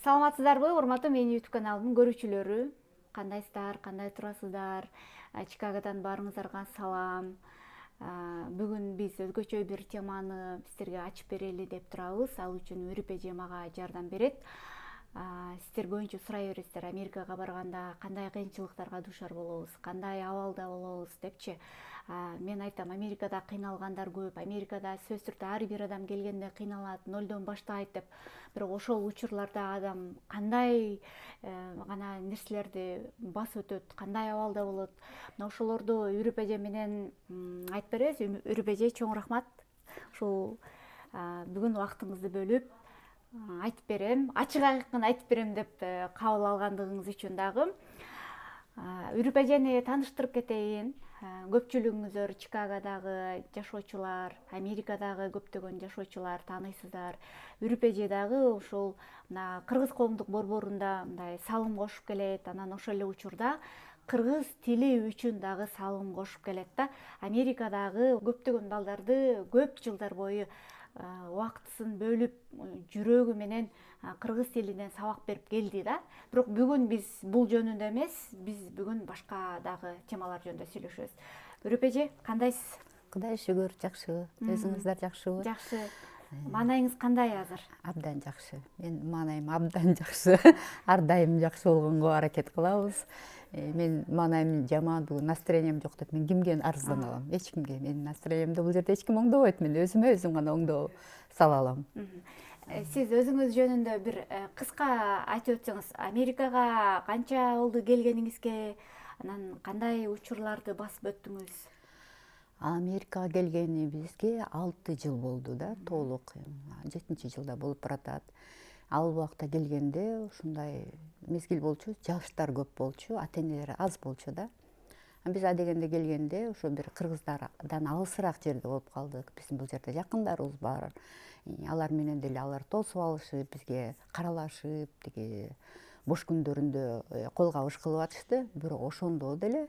Саламатсыздарбы, урматтуу менин YouTube каналымдын көрүүчүлөрү? Кандайсыздар, кандай турасыздар? Чикагодан баарыңыздарга салам. Бүгүн биз өзгөчө бир теманы сиздерге ачып берели деп турабыз. Ал үчүн Үрүп эже мага жардам берет. Сиздер көбүнчө сурай бересиздер, Америкага барганда кандай кыйынчылыктарга дуушар болобуз, кандай абалда болобуз депчи. Мен айтам, Америкада кыйналгандар көп, Америкада сөзсүз түрдө ар бир адам келгенде кыйналат, нолдон баштайт деп. Бирок ошол учурларда адам кандай гана нерселерди басып өтөт, кандай абалда болот. Мына ошолорду Үрүп эже менен айтып беребиз. Үрүп эже, чоң рахмат. Ушул бүгүн убактыңызды бөлүп айтып берем, ачык айкын айтып берем деп кабыл алгандыгыңыз үчүн дагы. Үрүп эжени тааныштырып кетейин. Көпчүлүгүңүздөр Чикагодагы жашоочулар, Америкадагы көптөгөн жашоочулар тааныйсыздар. Үрүп эже дагы ушул мына кыргыз коомдук борборунда мындай салым кошуп келет. Анан ошол эле учурда кыргыз тили үчүн дагы салым кошуп келет да. Америкадагы көптөгөн балдарды көп жылдар бою убактысын бөлүп, жүрөгү менен кыргыз тилинен сабак берип келди да. Бирок бүгүн биз бул жөнүндө эмес, биз бүгүн башка дагы темалар жөнүндө сүйлөшөбүз. Үрүп эже, кандайсыз? Кудай шүгүр, жакшы. Өзүңүздөр жакшыбы? Жакшы. Маанайыңыз кандай азыр? Абдан жакшы. Мен маанайым абдан жакшы. Ар дайым жакшы болгонго аракет кылабыз. Мен маанайым жаман, бүгүн настроением жок деп мен кимге арыздана алам? Эч кимге. Менин настроениемди бул жерде эч ким оңдобойт. Мен өзүм гана оңдоп сала алам. Сиз өзүңүз жөнүндө бир кыска айтып өтсөңүз, Америкага канча болду келгениңизге, анан кандай учурларды басып өттүңүз? Америкага келгенибизге 6 жыл болду да, толук. 7-жылда болуп баратат. Ал убакта келгенде ушундай мезгил болчу, жаштар көп болчу, ата-энелер аз болчу да. Биз адегенде келгенде ошо бир кыргыздардан алысыраак жерде болуп калдык. Биздин бул жерде жакындарыбыз бар. Алар менен деле алар тосуп алышып, бизге каралашып, тиги бош күндөрүндө кол кабыш кылып атышты. Бирок ошондо деле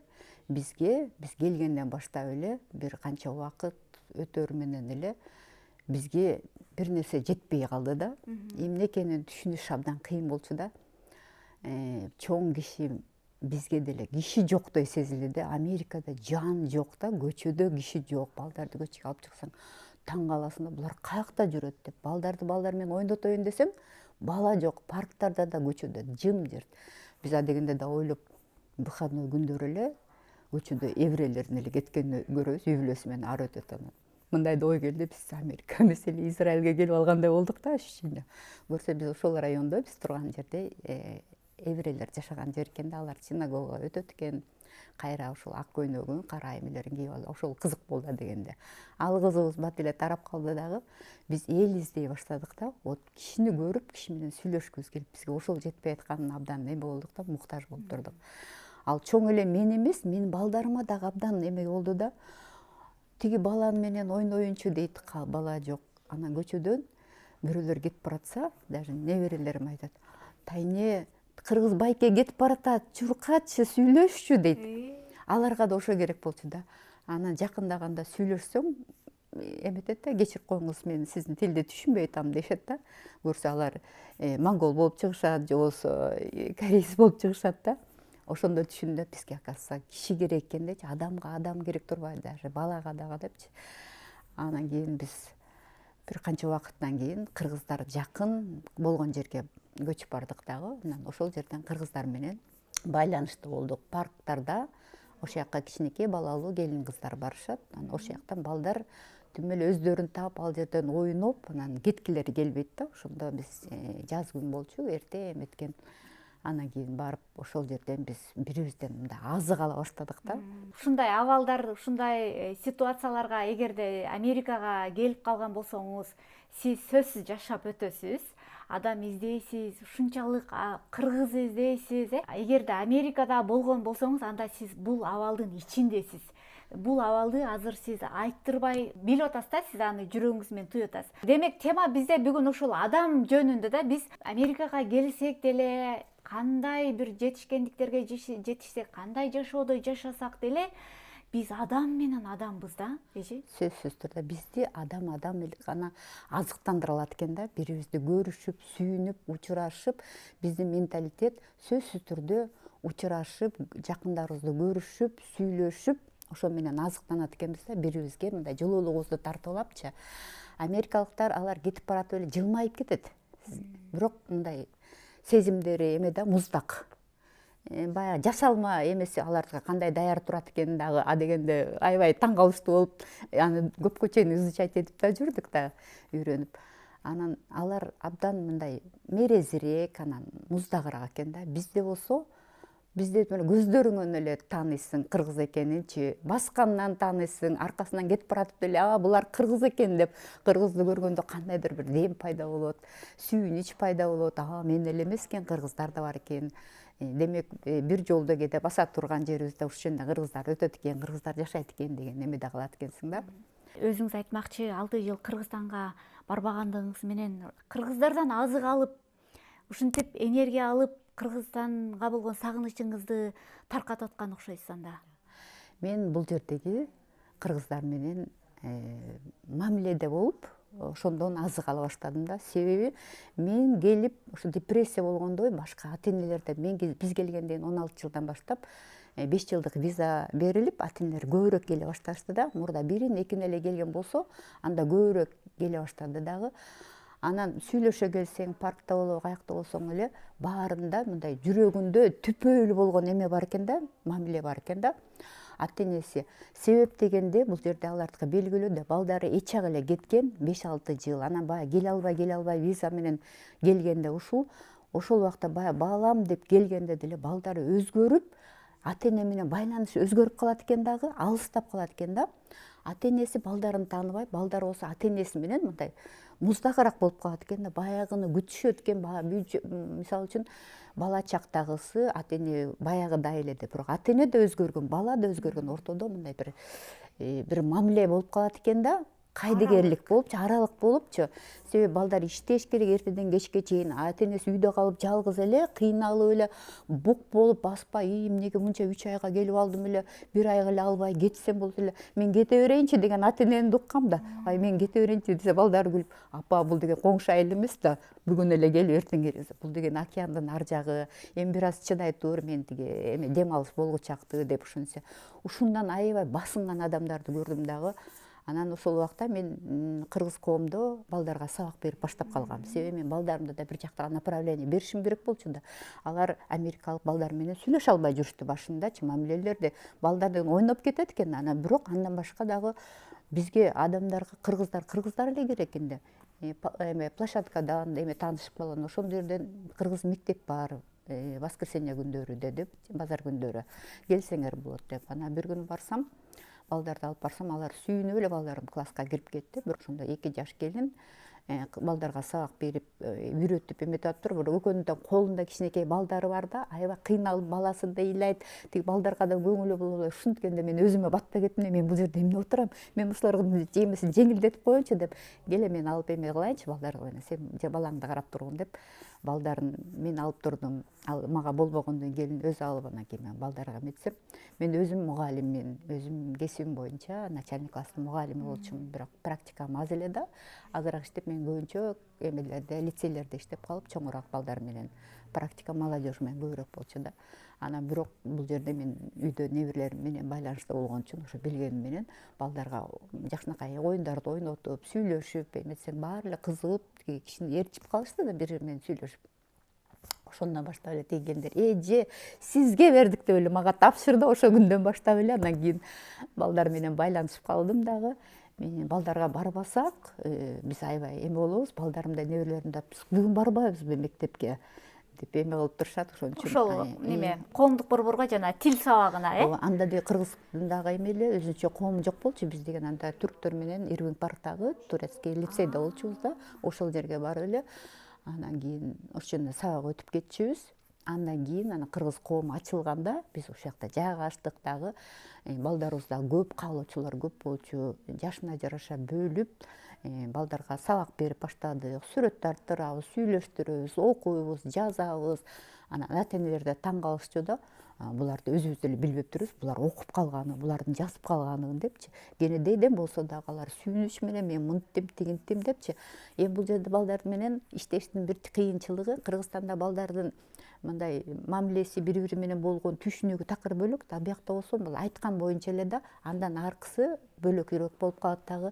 биз келгенден баштап эле бир канча убакыт өтөр менен эле бизге бир нерсе жетпей калды да. Эмне экенин түшүнүш абдан кыйын болчу да. Чоң киши бизге деле киши жоктой сезилди. Америкада жан жок да, көчөдө киши жок. Балдарды көчкө алып чыксаң таң каласың да, булар каякта жүрөт деп. Балдарды балдар менен ойнотоюн десең, бала жок. Парктарда да көчөдө жым-жырт. Биз адегенде да ойлоп, выходной күндөр эле көчөдө эврейлердин эле кеткенин көрөбүз, үй бүлөсү менен ары өтөт. Мындай да ой келди, биз Америка эмес эле Израилге келип алгандай болдук да, ощущение. Көрсө биз ошол райондо, биз турган жерде еврейлер жашаган жер экен да, алар синагогага өтөт экен. Кайра ушул ак көйнөгүн, кара эмелерин кийип алып, ошол кызык болду дегенде. Ал кызыбыз бат эле тарап калды дагы. Биз эл издей баштадык да. Вот кишини көрүп, киши менен сүйлөшкүбүз келип, бизге ошол жетпей атканын абдан эме болдук да, муктаж болуп турдук. Ал чоң эле мен эмес, менин балдарыма дагы абдан эме болду да. Тиги бала менен ойноюнчу дейт, бала жок. Анан көчөдөн бирөөлөр кетип баратса, даже неберелерим айтат: "Тайне, кыргыз байке кетип баратат, чуркачы, сүйлөшчү" дейт. Аларга да ошо керек болчу да. Анан жакындаганда сүйлөшсөң, эметет да, кечирип коюңуз, мен сиздин тилди түшүнбөй атам дешет да. Көрсө алар монгол болуп чыгышат, же болбосо корейец болуп чыгышат да. Ошондо түшүндүм, бизге оказывается киши керек экен дечи, адамга адам керек турбайбы, даже балага дагы депчи. Анан кийин биз бир канча убакыттан кийин кыргыздар жакын болгон жерге көчүп бардык дагы. Анан ошол жерден кыргыздар менен байланышты болдук. Парктарда ошол жака кичинекей балалуу келин кыздар барышат. Анан ошол жактан балдар түм эле өздөрүн таап ал жерден ойноп, анан кеткилери келбейт да. Ошондо биз жаз күн болчу, эрте эметкен. Анан кийин барып ошол жерден биз бирибизден мындай азык ала баштадык да. Ушундай абалдар, ушундай ситуацияларга эгерде Америкага келип калган болсоңуз, сиз сөзсүз жашап өтөсүз. Адам издейсиз, ушунчалык кыргыз издейсиз. Эгерде Америкада болгон болсоңуз, анда сиз бул абалдын ичиндесиз. Бул абалды азыр сиз айттырбай билип атасыз да, сиз аны жүрөгүңүз менен туюп атасыз. Демек, тема бизде бүгүн ушул адам жөнүндө да. Биз Америкага келсек деле, кандай бир жетишкендиктерге жетишсек, кандай жашоодо жашасак деле, биз адам менен адамбыз да, эже. Сөзсүз түрдө бизди адам эле гана азыктандыра алат экен да, бирибизди көрүшүп, сүйүнүп, учурашып, биздин менталитет сөзсүз түрдө учурашып, жакындарыбызды көрүшүп, сүйлөшүп, ошо менен азыктанат экенбиз да, бирибизге мындай жылуулугубузду тартып алапчы. Америкалыктар алар кетип баратып эле жылмайып кетет. Бирок мындай сезимдери эме да, муздак. Баягы жашалма эмеси аларга кандай даяр турат экен дагы, дегенде аябай таң калыштуу болуп, аны көпкө чейин изучать этип да жүрдүк да, үйрөнүп. Анан алар абдан мындай мерезирээк, анан муздагыраак экен да. Бизде болсо, бизде көздөрүңөн эле тааныйсың кыргыз экенинчи, баскандан тааныйсың, аркасынан кетип баратып деле, булар кыргыз экен деп, кыргызды көргөндө кандайдыр бир дем пайда болот, сүйүнүч пайда болот. Мен эле эмес экен, кыргыздар да бар экен. Демек, бир жолдо кээде баса турган жерибизде ушул жерде кыргыздар өтөт экен, кыргыздар жашайт экен деген эмеде калат экенсиң да. Өзүңүз айтмакчы, 6 жыл Кыргызстанга барбагандыгыңыз менен кыргыздардан азык алып, ушинтип энергия алып, Кыргызстанга болгон сагынычыңызды таркатып аткан окшойсуз анда. Мен бул жердеги кыргыздар менен мамиледе болуп, ошондон азык ала баштадым да. Себеби мен келип, ушу депрессия болгондой, башка ата-энелерде биз келгенден 16 жылдан баштап 5 жылдык виза берилип, ата-энелер көбүрөөк келе башташты да. Мурда 1-2 эле келген болсо, анда көбүрөөк келе баштады дагы. Анан сүйлөшө келсең, паркта болобу, каякта болсоң эле, баарында мындай жүрөгүндө түпөйлүү болгон эме бар экен да, мамиле бар экен да. Ата-энеси себеп дегенде бул жерде алардыкы белгилүү да, балдары эч ак эле кеткен 5-6 жыл. Анан баягы келе албай виза менен келгенде ошол убакта баягы балам деп келгенде деле балдары өзгөрүп, ата-эне менен байланышы өзгөрүп калат экен дагы, алыстап калат экен да. Ата-энеси балдарын тааныбай, балдар болсо ата-энеси менен мындай муздагыраак болуп калат экен да, баягыны күтүшөт экен. Мисалы үчүн бала чактагысы ата-эне баягыдай эле деп, бирок ата-эне да өзгөргөн, бала да өзгөргөн, ортодо мындай бир мамиле болуп калат экен да, кайдыгерлик болупчу, аралык болупчу. Себеби балдар иштеш керек эртеден кечке чейин, ата-энеси үйдө калып жалгыз эле, кыйналып эле, бук болуп баспай, эмнеге мынча 3 айга келип алдым эле, 1 айга эле албай кетсем болот эле, мен кете берейинчи деген ата-энени уккам да. Мен кете берейинчи десе, балдары күлүп, апа бул деген коңшу айыл эмес да, бүгүн эле келип эртең келесиз. Бул деген океандын ар жагы, эми бир аз чыдай тур, мен тиги эме дем алыш болгучакты деп ушунча. Ушундан аябай басынган адамдарды көрдүм дагы. Анан ошол убакта мен кыргыз коомдо балдарга сабак берип баштап калгам. Себеби мен балдарымда да бир жактагы направление беришим керек болчу да. Алар америкалык балдар менен сүйлөшө албай жүрүштү башындачы, мамилелерде. Балдар деген ойноп кетет экен. Анан бирок андан башка дагы бизге адамдарга кыргыздар эле керек экен. Эме площадкадан эме таанышып калган, ошол жерден кыргыз мектеп бар. Воскресенье күндөрү деп, базар күндөрү келсеңер болот деп. Анан бир күнү барсам, балдарды алып барсам, алар сүйүнүп эле балдарым класска кирип кетти. Бирок ошондо 2 жаш келин балдарга сабак берип, үйрөтүп эметип атыптыр. Бирок экөөнүн да колунда кичинекей балдары бар да, аябай кыйналып баласы да ыйлайт, тиги балдарга да көңүлү болбой. Ушинткенде мен өзүмө батпай кеттим, мен бул жерде эмне отурам, мен ушулардын жемесин жеңилдетип коеюнчу деп, келе мен алып эме кылайынчы балдарга, сен же балаңды карап тургун деп, балдарын мен алып турдум. Ал мага болбогондон кийин өзү алып, анан кийин мен балдарга эметсем, мен өзүм мугалиммин, өзүм кесибим боюнча начальник класстын мугалими болчумун, бирок практикам аз эле да, азыраак иштеп, мен көбүнчө эмелерде, лицейлерде иштеп калып, чоңураак балдар менен практика молодежь менен көбүрөөк болчу да. Анан бирок бул жерде мен үйдө неберелерим менен байланышта болгон үчүн, ошо билгеним менен балдарга жакшынакай оюндарды ойнотуп, сүйлөшүп эметсең, баары эле кызыгып, кичине ээрчип калышты да бири бири менен сүйлөшүп. Ошондон баштап эле тиги келиндер, эже сизге бердик деп эле мага тапшырды. Ошо күндөн баштап эле анан кийин балдар менен байланышып калдым дагы. Мен балдарга барбасак, биз аябай эме болобуз, балдарым да неберелерим да, биз бүгүн барбайбызбы мектепке деп эме кылып турушат. Ошон үчүн Ошол неме коомдук борборго жана тил сабагына, анда деги кыргыздын дагы эме эле өзүнчө коому жок болчу. Биз деген анда түрктөр менен Ирвинг парктагы турецкий лицейде болчубуз да, ошол жерге барып эле анан кийин ошол жерден сабак өтүп кетчүбүз. Андан кийин анан кыргыз коому ачылганда биз ошол жакта жайгаштык дагы. Балдарыбыз дагы көп, каалоочулар көп болчу. Жашына жараша бөлүп, балдарга сабак берип баштадык. Сүрөт тарттырабыз, сүйлөштүрөбүз, окуйбуз, жазабыз. Анан ата-энелер да таң калышчу да. буларды өзүбүз деле билбеп турбуз, булар окуп калганы, булардын жазып калганы депчи. Кенедейден болсо дагы алар сүйүнүч менен мен мынттим тигинтим депчи. Эми бул жерде балдар менен иштештин бир кыйынчылыгы, Кыргызстанда балдардын мындай мамилеси бири менен болгон түшүнүгү такыр бөлөк да. Биякта болсо бул айткан боюнча эле да, андан аркысы бөлөкүрөөк болуп калат дагы.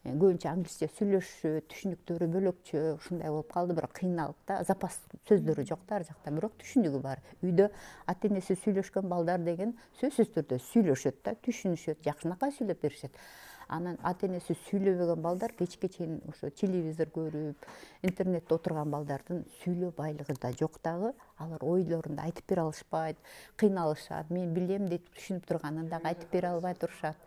Көбүнчө англисче сүйлөшүшөт, түшүнүктөрү бөлөкчө, ушундай болуп калды. Бирок кыйналып да, запас сөздөрү жок да ар жакта, бирок түшүнүгү бар. Үйдө ата энеси сүйлөшкөн балдар деген сөзсүз түрдө сүйлөшөт да, түшүнүшөт, жакшынакай сүйлөп беришет. Анан ата энеси сүйлөбөгөн балдар кечке чейин ошо телевизор көрүп, интернетте отурган балдардын сүйлөө байлыгы да жок дагы. Алар ойлорун да айтып бере алышпайт, кыйналышат. Мен билем деп түшүнүп турганын дагы айтып бере албай турушат.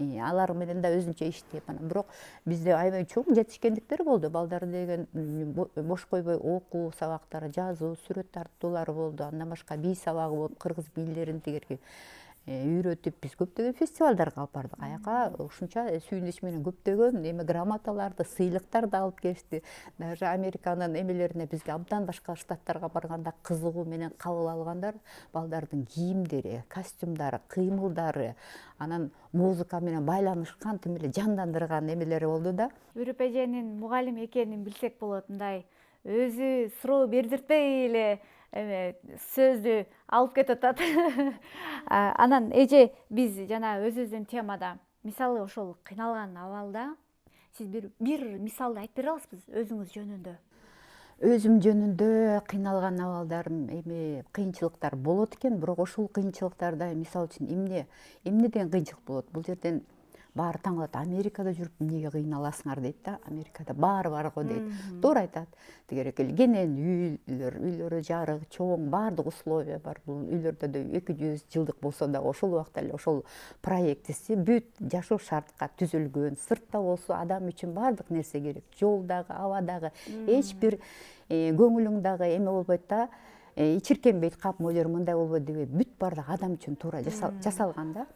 Алар менен да өзүнчө иштеп, анан бирок бизде аябай чоң жетишкендиктер болду. Балдар деген бош койбой окуу сабактары, жазуу, сүрөт тартуулары болду. Андан башка бий сабагы болуп, кыргыз бийлерин тигерки үйрөтүп, биз көптөгөн фестивалдарга алып бардык. Аяка ушунча сүйүнүч менен көптөгөн эме грамоталарды, сыйлыктарды алып келишти. Даже Американын эмелерине бизге абдан башка штаттарга барганда кызыгуу менен кабыл алгандар балдардын кийимдери, костюмдары, кыймылдары, анан музыка менен байланышкан, тим эле жандандырган эмелери болду да. Үрүп эженин мугалим экенин билсек болот, мындай өзү суроо бердиртпей эле сөздү алып кетип атат. Анан эже, биз жана өзүбүздүн темада, мисалы ошол кыйналган абалда сиз бир мисалды айтып бере аласызбы өзүңүз жөнүндө? Өзүм жөнүндө кыйналган абалдарым, эми кыйынчылыктар болот экен, бирок ошол кыйынчылыктарда мисалы үчүн эмнеден кыйынчылык болот? Бул жерден баары таң калат. Америкада жүрүп эмнеге кыйналасыңар дейт да. Америкада баары бар го дейт. Туура айтат. Тигерек эле кенен үйлөрү жарык, чоң, баардык условия бар. Бул үйлөрдө да 200 жылдык болсо да ошол убакта эле ошол проектиси бүт жашоо шартка түзүлгөн. Сыртта болсо адам үчүн баардык нерсе керек. Жолдагы, абадагы эч бир көңүлүң дагы эме болбойт да. Ичиркенбейт, кап мөлөр мындай болбойт деп бүт баардык адам үчүн туура жасалган да.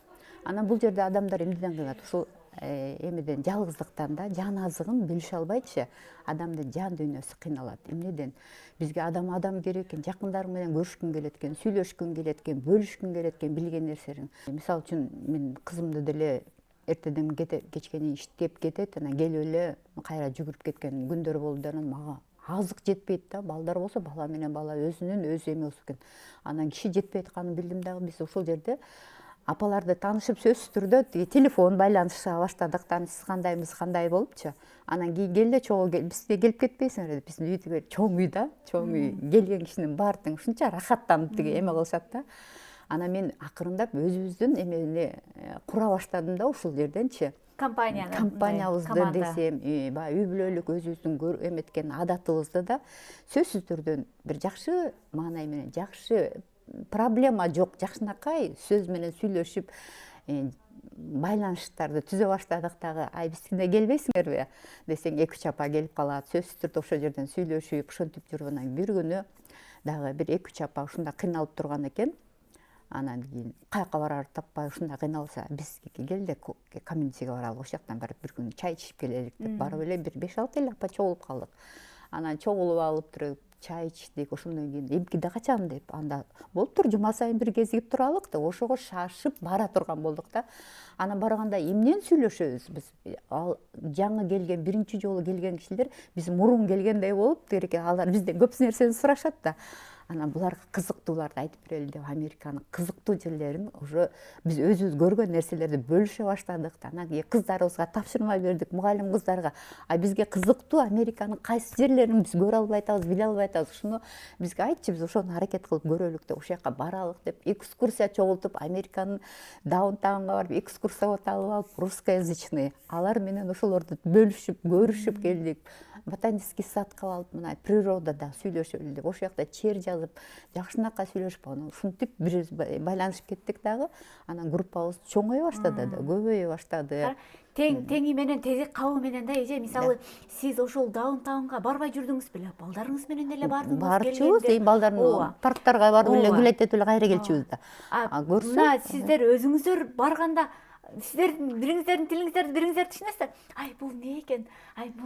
Анан бул жерде адамдар эмнеден кыйналат? Ушул эмеден, жалгыздыктан да, жан азыгын билише албайчы, адамдын жан дүйнөсү кыйналат. Эмнеден? Бизге адам керек экен, жакындары менен көрүшкүн келет экен, сүйлөшкүн келет экен, бөлүшкүн келет экен билген нерселерин. Мисалы үчүн мен кызымды деле эртеден кечкени иштеп кетет, анан келип эле кайра жүгүрүп кеткен күндөр болду. Анан мага азык жетпейт да, балдар болсо бала менен бала өзүнүн өзү эме болсо экен. Анан киши жетпей атканын билдим дагы. Биз ошол жерде апаларды таанышып сөзсүз түрдө телефон байланыша баштадык. Сиз кандайбыз, кандай болупчу. Анан кийин келде, чогуу бизге келип кетпейсиңер деп. Биздин үй чоң үй да, чоң үй. Келген кишинин баары тең ушунча рахаттанып эме кылышат да. Анан мен акырындап өзүбүздүн эмени кура баштадым да ушул жерденчи. Компаниябызды десем, үй бүлөлүк өзүбүздүн эметкен адатыбызды да сөзсүз түрдө бир жакшы маанай менен, жакшы проблема жок, жакшынакай сөз менен сүйлөшүп байланыштарды түзө баштадык дагы. Ай, бизге келбейсиңерби десең, 2-3 апа келип калат. Сөзсүз түрдө ошол жерден сүйлөшүп, ушинтип жүрүп, анан бир күнү дагы бир 2-3 апа ушундай кыйналып турган экен. Анан кийин каяка барар таппай ушундай кыйналса, бизге келди, комьюнитиге баралы, ошол жактан барып бир күн чай ичип келелик деп барып эле бир 5-6 эле апа чогулуп калдык. Анан чогулуп алып туруп чай ичтик. Ошондон кийин эмкиде качам деп, анда болуптур, жума сайын бир кезигип туралык деп, ошого шашып бара турган болдук да. Анан барганда эмнен сүйлөшөбүз биз? Ал жаңы келген, биринчи жолу келген кишилер биз мурун келгендей болуп, алар бизден көп нерсени сурашат да. Анан буларга кызыктууларды айтып берели деп, Американын кызыктуу жерлерин, уже биз өзүбүз көргөн нерселерди бөлүшө баштадык. Анан кыздарыбызга тапшырма бердик, мугалим кыздарга. Бизге кызыктуу Американын кайсы жерлерин биз көрө албай атабыз, биле албай атабыз. Ушуну бизге айтчы, биз ошону аракет кылып көрөлүк деп, ошол жака баралык деп, экскурсия чогултуп, Американын даунтаунга барып экскурсовод алып алып, русскоязычный. Алар менен ошолорду бөлүшүп, көрүшүп келдик. Ботанический садка алып, мына природада сүйлөшөлү деп, ошол жакта чер жазып, жакшынакай сүйлөшүп, ушинтип бир байланышып кеттик дагы. Анан группабыз чоңое баштады да, көбөйө баштады. Теңи менен, тезек кабы менен да эже, мисалы, сиз ошол даунтаунга барбай жүрдүңүз беле? Балдарыңыз менен эле бардыңыз? Барчубуз, балдардын парктарга барып эле гүлөйт этип эле кайра келчүбүз да. Мына сиздер өзүңүздөр барганда сіздердің біріңіздердің тилиңиздерди бириңиздер түшүнөсүздөр. Ай бул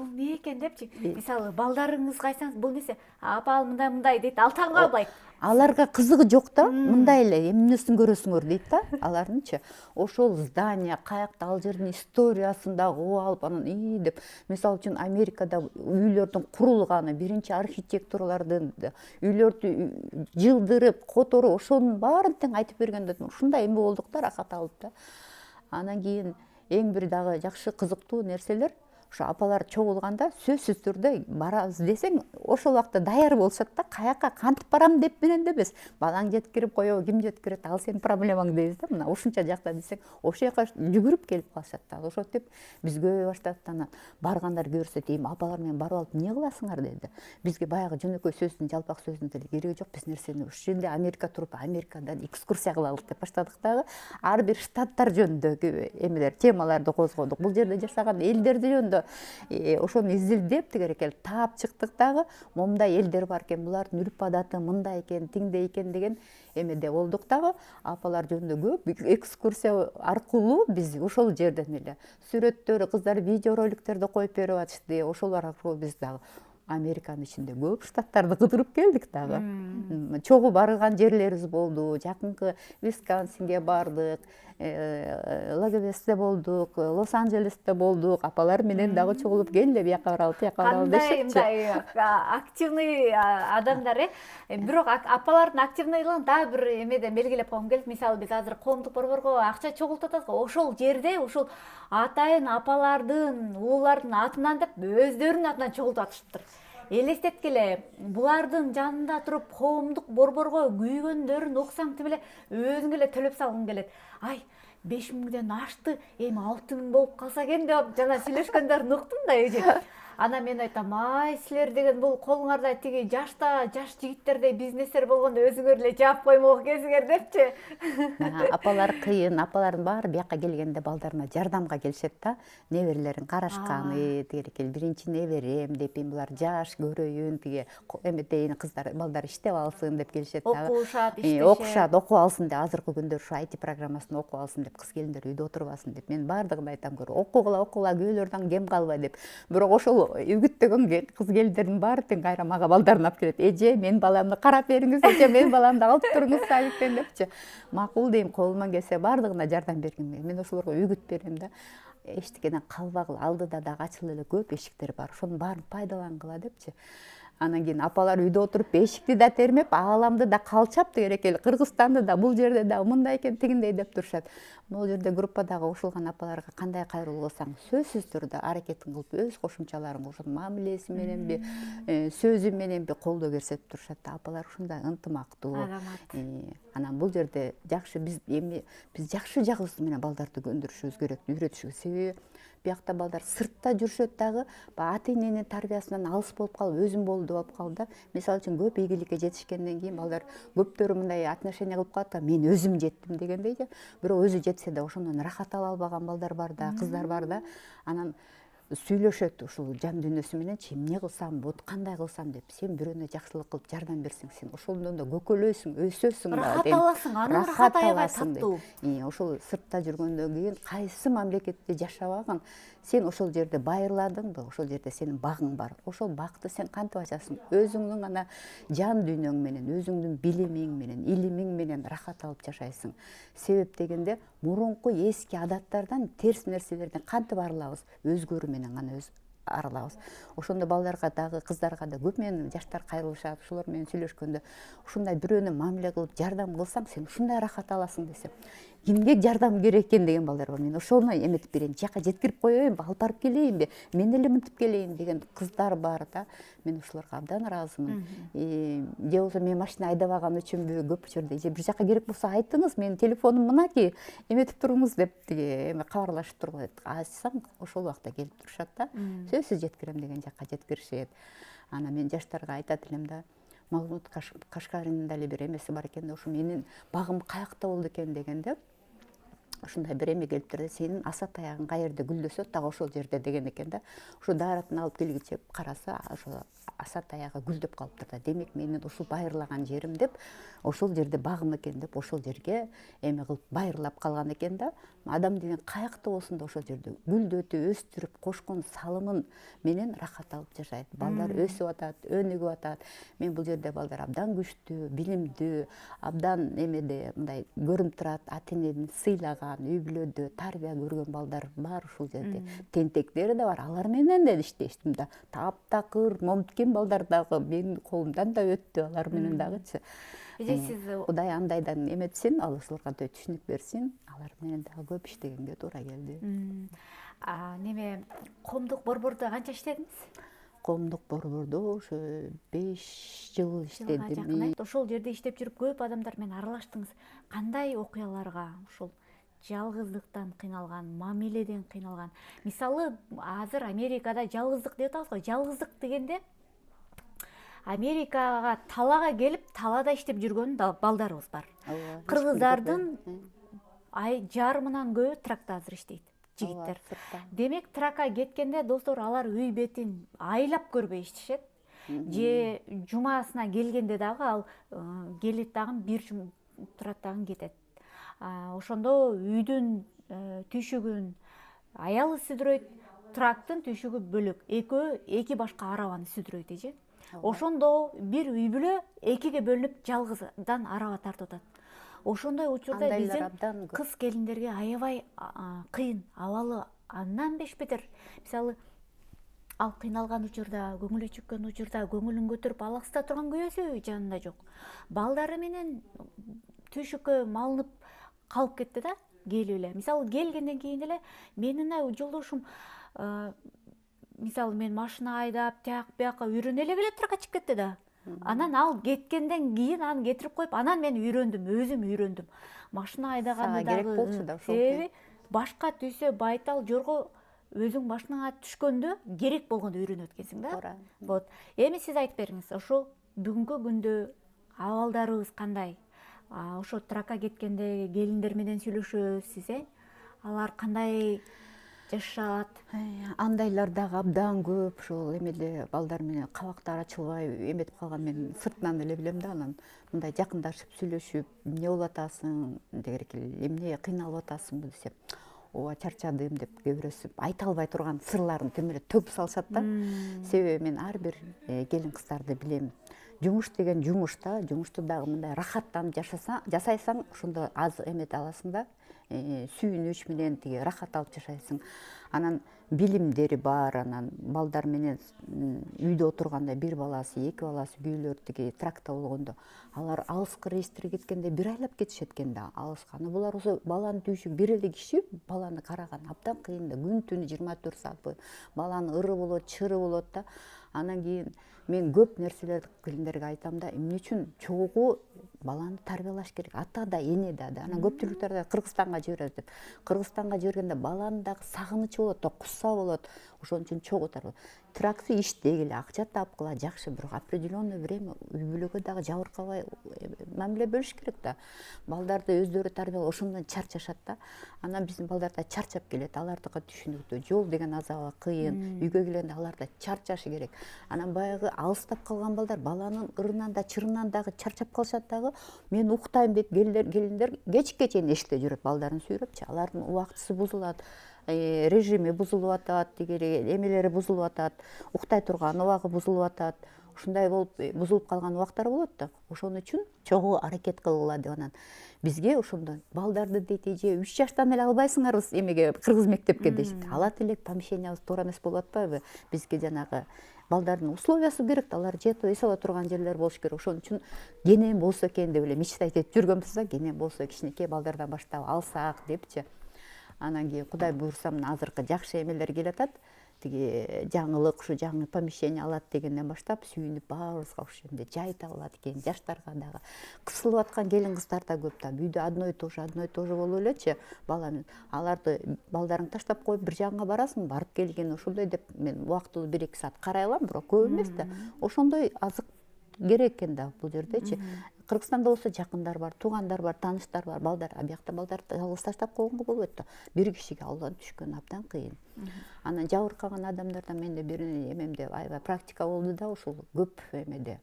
не экен депчи. Мисалы балдарыңызга айтсаңыз бул нерсе, апа ал мындай дейт, ал таң калбайт. Аларга кызыгы жок да, мындай эле эмнесин көрөсүңөр дейт да. Алардынчы ошол здание каякта, ал жердин историясын дагы угуп алып, анан деп, мисалы үчүн Америкада үйлөрдүн курулганы, биринчи архитекторлордун үйлөрдү жылдырып, которуп, ошонун баарын тең айтып бергенде ушундай эме болдук да, рахат алып да. Анан кийин эң бир дагы жакшы кызыктуу нерселер, ошо апалар чогулганда сөзсүз түрдө барабыз десең, ошол убакта даяр болушат да, каяка кантип барам деп менен да эмес. Балаң жеткирип коебу, ким жеткирет, ал сенин проблемаң дейбиз да. Мына ушунча жакта десең, ошол жака жүгүрүп келип калышат да. Ошо деп бизге баштадык. Анан баргандар көрсөт, эми апалар менен барып алып эмне кыласыңар деди. Бизге баягы жөнөкөй сөздүн, жалпак сөздүн деле кереги жок. Биз нерсени ушул жерде Америка туруп, Америкадан экскурсия кылалык деп баштадык дагы. Ар бир штаттар жөнүндө эмелер, темаларды козгодук. Бул жерде жашаган элдерди жөнүндө ошону изилдеп тигерекел таап чыктык дагы. Момундай элдер бар экен, булардын үрп адаты мындай экен, тиңдей экен деген эмеде болдук дагы. Апалар жөнүндө көп экскурсия аркылуу биз ошол жерден эле сүрөттөр, кыздар видеороликтерди коюп берип атышты. Ошолор аркылуу биз дагы Американын ичинде көп штаттарды кыдырып келдик дагы. Чогуу барган жерлерибиз болду. Жакынкы Висконсинге бардык, Лаговесте болдук, Лос-Анджелесте болдук. Апалар менен дагы чогулуп келди, бияка баралы, тияка баралы дешипчи. Кандай активный адамдар, бирок апалардын активныйлыгын дагы бир эмеден белгилеп койгум келет. Мисалы биз азыр коомдук борборго акча чогултуп атабыз го. Ошол жерде ушул атайын апалардын, уулардын атынан деп өздөрүнүн атынан чогултуп атышыптыр. Элестеткиле, булардын жанында туруп коомдук борборго күйгөндөрүн уксаң тим эле өзүң эле төлөп салгың келет. Ай, 5000ден ашты, эми 6000 болуп калса экен деп жана сүйлөшкөндөрүн уктум да эже. Анан мен айтам, ай силер деген бул колуңарда тиги жаш жигиттердей бизнестер болгондо өзүңөр эле жаап коймок экенсиңер депчи. Апалар кыйын, апалардын баары бияка келгенде балдарына жардамга келишет да. Неберелерин карашканы, тигерекел биринчи неберем деп, булар жаш көрөйүн, тиги эметейин, кыздар, балдар иштеп алсын деп келишет да. Окушат, иштешет. Окушат, окуп алсын деп, азыркы күндөр ушу IT программасын окуп алсын деп, кыз келиндер үйдө отурбасын деп. Мен бардыгын айтам, окугула, күйөөлөрдөн кем калбай деп. Бирок ошол үгүттөгөн кыз келиндердин баары тең кайра мага балдарын алып келет. Эже, мен баламды карап бериңиз, эже, мен баламды алып туруңуз сайыктен депчи. Макул дейм, колуман келсе бардыгына жардам бергим. Мен ошолорго үгүт берем да. Эчтекеден калбагыла, алдыда дагы ачылы эле көп эшиктер бар. Ошонун баарын пайдалангыла депчи. Анан кийин апалар үйдө отуруп эшикти да термеп, ааламды да калчап тигерекел, Кыргызстанды да бул жерде да мындай экен, тигиндей деп турушат. Могул жерде группадагы ушулган апаларга кандай кайрылуу кылсаң, сөзсүз түрдө аракетин кылып, өз кошумчаларын кылышат, мамилеси мененби, сөзү мененби колдоо көрсөтүп турушат. Апалар ушундай ынтымактуу. Анан бул жерде жакшы биз жакшы жагыбыз менен балдарды көндүрүшүбүз керек, үйрөтүшүбүз. Себеби биякта балдар сыртта жүрүшөт дагы, ата эненин тарбиясынан алыс болуп калып, өзүм болду болуп калды да. Мисалы үчүн көп ийгиликке жетишкенден кийин балдар көптөрү мындай отношение кылып калат да, мен өзүм жеттим дегендей да. Бирок өзү жетсе да ошондон рахат ала албаган балдар бар да, кыздар бар да. Анан сүйлөшөт ушул жан дүйнөсү мененчи, эмне кылсам болот, кандай кылсам деп. Сен бирөөнө жакшылык кылып жардам берсең, сен ошондон да көкөлөйсүң, өсөсүң да. Рахат аласың, анын рахат аябай таттуу. Ошол сыртта жүргөндөн кийин кайсы мамлекетте жашабагын, сен ошол жерде байырладыңбы, ошол жерде сенин багың бар. Ошол бакты сен кантип ачасың? Өзүңнүн гана жан дүйнөң менен, өзүңдүн билимиң менен, илимиң менен рахат алып жашайсың. Себеп дегенде мурунку эски адаттардан, терс нерселерден кантип арылабыз? Өзгөрүү менен гана арылабыз. Ошондо балдарга дагы, кыздарга да көп менен жаштар кайрылышат. Ошолор менен сүйлөшкөндө ушундай бирөөнө мамиле кылып жардам кылсаң, сен ушундай рахат аласың десем. Кимге жардам керек экен деген балдар бар. Мен ошону эметип берейин, жака жеткирип коеюнбу, алып барып келейинби, мен эле мынтип келейин деген кыздар бар да. Мен ушуларга абдан ыраазымын. Же болбосо мен машина айдабаган үчүнбү, көп учурда же бир жака керек болсо айтыңыз, менин телефонум мынаки, эметип туруңуз деп тиги кабарлашып тургула айтсаң, ошол убакта келип турушат да. Сөзсүз жеткирем деген жака жеткиришет. Анан мен жаштарга айтат элем да, Махмуд Кашкаринин деле бир эмеси бар экен да, ушу менин багым каякта болду экен дегенде, ушундай бир эме келиптир да, сенин аса таягың каерде гүлдөсө так ошол жерде деген экен да. Ушу дааратын алып келгиче караса, ошо аса таягы гүлдөп калыптыр да. Демек менин ушул байырлаган жерим деп, ошол жерде багым экен деп, ошол жерге эме кылып байырлап калган экен да. Адам деген каякта болсун да ошол жерде гүлдөтүп, өстүрүп, кошкон салымын менен рахат алып жашайт. Балдар өсүп атат, өнүгүп атат. Мен бул жерде балдар абдан күчтүү, билимдүү, абдан эмеде мындай көрүнүп турат, ата энени сыйлаган, үй бүлөдө тарбия көргөн балдар бар ушул жерде. Тентектери да бар, алар менен да иштештим да. Таптакыр, момткин балдар дагы менин колумдан да өттү, алар менен дагычы. Сиз Кудай андайдан эметсин, ал ошолорго да түшүнүк берсин. Алар менен дагы көп иштегенге туура келди. неме коомдук борбордо канча иштедиңиз? Коомдук борбордо ошо 5 жыл иштедим. Жакын. Ошол жерде иштеп жүрүп көп адамдар менен аралаштыңыз. Кандай окуяларга ушул жалгыздыктан кыйналган, мамиледен кыйналган? Мисалы, азыр Америкада жалгыздык деп атабыз го. Жалгыздык дегенде Америкага талага келип, талада иштеп жүргөн балдарыбыз бар. Кыргыздардын жарымынан көбү тракта азыр иштейт, жигиттер. Демек, тракка кеткенде, достор, алар үй бетин айлап көрбөй иштешет. Же жумасына келгенде дагы ал келет дагы бир жум турат дагы кетет. Ошондо үйдүн түйшүгүн аялы сүдүрөйт, трактын түйшүгү бөлөк. Экөө эки башка арабаны сүдүрөйт же. Ошондо бир үй бүлө экиге бөлүнүп жалгыздан араба тартып атат. Ошондой учурда биздин кыз келиндерге аябай кыйын, абалы андан бешбетер. Мисалы, ал кыйналган учурда, көңүлү чөккөн учурда көңүлүн көтөрүп алаксыта турган күйөөсү жанында жок. Балдары менен түйшүккө малынып калып кетти да, келип эле. Мисалы, келгенден кийин эле менин жолдошум, мисалы, мен машина айдап, тияк бияка үйрөнө эле келе тракка чыгып кетти да. Анан ал кеткенден кийин аны кетирип коюп, анан мен үйрөндүм, өзүм үйрөндүм. Машина айдаганды дагы себеби башка түйсө байтал жорго өзүң машинаңа түшкөндө керек болгондо үйрөнөт экенсиң да. Вот. Эми сиз айтып бериңиз, ошо бүгүнкү күндө абалдарыбыз кандай? Ошо тракка кеткенде келиндер менен сүйлөшөсүз, алар кандай жашашат? Андайлар дагы абдан көп. Ошол эмеде балдар менен кабактары ачылбай эметип калган мен сыртынан эле билем да. Анан мындай жакындашып сүйлөшүп, эмне болуп атасың дегенде, эмне кыйналып атасың десем, ооба чарчадым деп кээ бирөөсү айта албай турган сырларын тим эле төгүп салышат да. Себеби мен ар бир келин кыздарды билем. Жумуш деген жумуш да, жумушту дагы мындай рахаттанып жасайсаң, ошондо аз эмете аласың да. Сүйүнүч менен тиги рахат алып жашайсың. Анан билимдери бар, анан балдар менен үйдө отурганда бир баласы, эки баласы күйөөлөр тиги тракта болгондо, алар алыскы рейстерге кеткенде бир айлап кетишет экен да, алыска. Булар ошо баланын түйшүгү бир эле киши баланы караган абдан кыйын да, күн түнү 24 саат бою баланын ыры болот, чыры болот да. Анан кийин мен көп нерселерди келиндерге айтам да, эмне үчүн чогуу баланы тарбиялаш керек, ата да, эне да. Анан көпчүлүктөр Кыргызстанга жиберет деп. Кыргызстанга жибергенде баланын дагы сагынычы болот да, кусса болот. Ошон үчүн чогуу тарбия. Траксы иштегиле, акча тапкыла жакшы, бирок определенный время үй бүлөгө дагы жабыркабай мамиле бөлүш керек да. Балдарды өздөрү тарбиялап, ошондон чарчашат да. Анан биздин балдар да чарчап келет, алардыкы түшүнүктүү. Жол деген азабы кыйын, үйгө келгенде алар да чарчашы керек. Анан баягы алыстап калган балдар баланын ырынан да, чырынан дагы чарчап калышат дагы. Мен уктайм дейт келиндер кечке чейин эшикте жүрөт балдарын сүйрөпчү. Алардын убактысы бузулат, режими бузулуп атат, эмелери бузулуп атат, уктай турган убагы бузулуп атат. Ушундай болуп бузулуп калган убактар болот да. Ошон үчүн чогуу аракет кылгыла деп анан бизге ошондо балдарды дейт, же 3 жаштан эле албайсыңарбыз эмеге, кыргыз мектепке дейт. Алат элек, помещениябыз туура эмес болуп атпайбы? Бизге жанагы балдардын условиясы керек да, алар жетип эс ала турган жерлер болуш керек. Ошон үчүн кенен болсо экен деп эле мечтать этип жүргөнбүз да, кенен болсо кичинекей балдардан баштап алсак депчи. Анан кийин Кудай буйрса мына азыркы жакшы эмелер келатат. Тиги жаңылык, ушу жаңы помещение алат дегенден баштап сүйүнүп баарыбызга ошо жерде жай табылат экен. Жаштарга дагы кысылып аткан келин кыздар да көп да. Үйдө одно и то же болуп элечи бала менен. Аларды балдарың таштап коюп бир жагыңа барасың, барып келген ошондой деп мен убактылуу 1-2 саат карай алам, бирок көп эмес да. Ошондой азык керек экен да бул жердечи. Кыргызстанда болсо жакындар бар, туугандар бар, тааныштар бар, балдар. А биякта балдарды жалгыз таштап койгонго болбойт да. Бир кишиге алдан түшкөн абдан кыйын. Анан жабыркаган адамдардан менде бир эмемде аябай практика болду да, ушул көп эмеде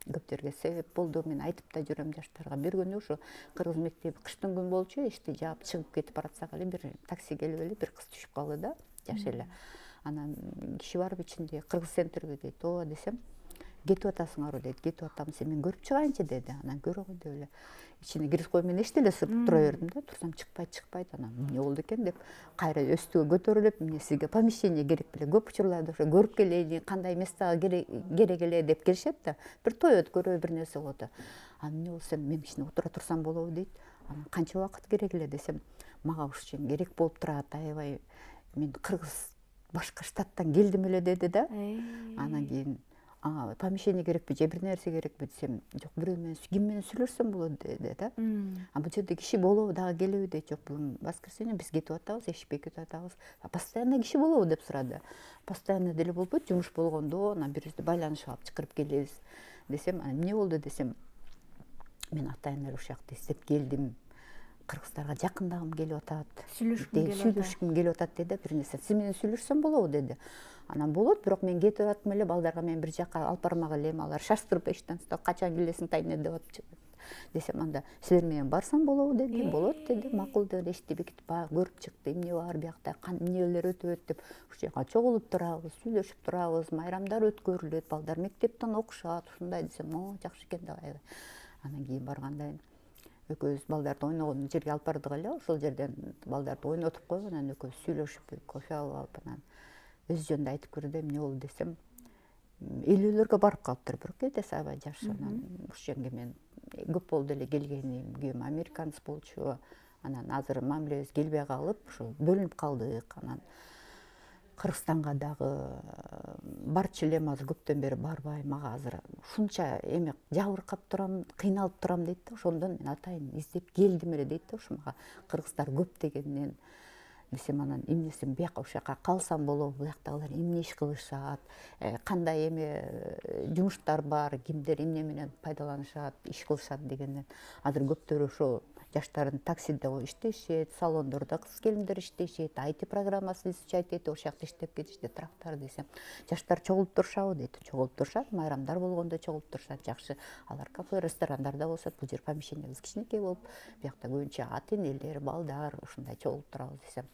көптөргө себеп болду. Мен айтып да жүрөм жаштарга. Бир күнү ушу кыргыз мектеби кыштын күн болчу, эшикти жаап чыгып кетип баратсак эле бир такси келип эле бир кыз түшүп калды да, жаш эле. Анан киши барып ичинде кыргыз центрге дейт. Ооба десем, кетип атасыңарбы дейт. Кетип атам десем, мен көрүп чыгайынчы деди. Анан көрө го деп эле ичине кирип коюп мен эчтеле сыртып тура бердим да. Турсам чыкпайт. Анан эмне болду экен деп кайра өстүгө көтөрүлүп, эмне сизге помещение керек беле? Көп учурларда ошо көрүп келейин, кандай местага керек эле деп келишет да. Бир той өткөрө, бир нерсе болот. Анан эмне болсо мен кичине отура турсам болобу дейт. Анан канча убакыт керек эле десем, мага ушул керек болуп турат. Аябай мен кыргыз башка штаттан келдим эле деди да. Анан кийин помещение керекпи же бир нерсе керекпи десем, жок, бирөө менен ким менен сүйлөшсөм болот деди да. Бул жерде киши болобу дагы келеби дейт. Жок, бүгүн воскресенье биз кетип атабыз, эшикпей кетип атабыз. Постоянно киши болобу деп сурады. Постоянно деле болбойт, жумуш болгондо анан бирибизди байланышып алып чакырып келебиз десем, эмне болду десем, мен атайын эле ушул жакты издеп келдим. Кыргыздарга жакындагым келип атат. Сүйлөшкүм келип атат деди. Бир нерсе сиз менен сүйлөшсөм болобу деди. Анан болот, бирок мен кетип атам эле, балдарга мен бир жака алып бармак элем. Алар шаштырып эшиктен тастап, качан келесиң тайне деп атып десем, анда силер менен барсам болобу деди. Болот деди. Макул деди. Эшикти бекитип көрүп чыкты. Эмне бар биякта, эмнелер өтөт деп. Ушул жака чогулуп турабыз, сүйлөшүп турабыз, майрамдар өткөрүлөт, балдар мектептен окушат. Ушундай десем, жакшы экен деп аябай. Анан кийин барганда экөөбүз балдарды ойногон жерге алып бардык эле. Ошол жерден балдарды ойнотуп коюп, анан экөөбүз сүйлөшүп, кофе алып анан өз жөнүндө айтып көрдү. Эмне болду десем, элүүлөргө барып калыптыр, бирок кээдеси аябай жаш. Анан ушул жерге мен көп болду эле келгеним. Күйөөм американец болчу. Анан азыр мамилебиз келбей калып, ушул бөлүнүп калдык. Анан Кыргызстанга дагы барчу элем, азыр көптөн бери барбай, мага азыр ушунча эме жабыркап турам, кыйналып турам дейт да. Ошондон мен атайын издеп келдим эле дейт да. Ушу мага кыргыздар көп дегенден десем, анан эмнесин бияка ушул жака калсам болобу, буяктагылар эмне иш кылышат, кандай эме жумуштар бар, кимдер эмне менен пайдаланышат, иш кылышат дегенден азыр көптөрү ошо жаштардын таксиде иштешет, салондордо кыз келиндер иштешет, IT программасын изучать этип ошол жакта иштеп кетишет, трактор десем. Жаштар чогулуп турушабы дейт. Чогулуп турушат, майрамдар болгондо чогулуп турушат, жакшы. Алар кафе, ресторандарда болсо, бул жер помещениябыз кичинекей болуп, биякта көбүнчө ата энелер, балдар ушундай чогулуп турабыз десем.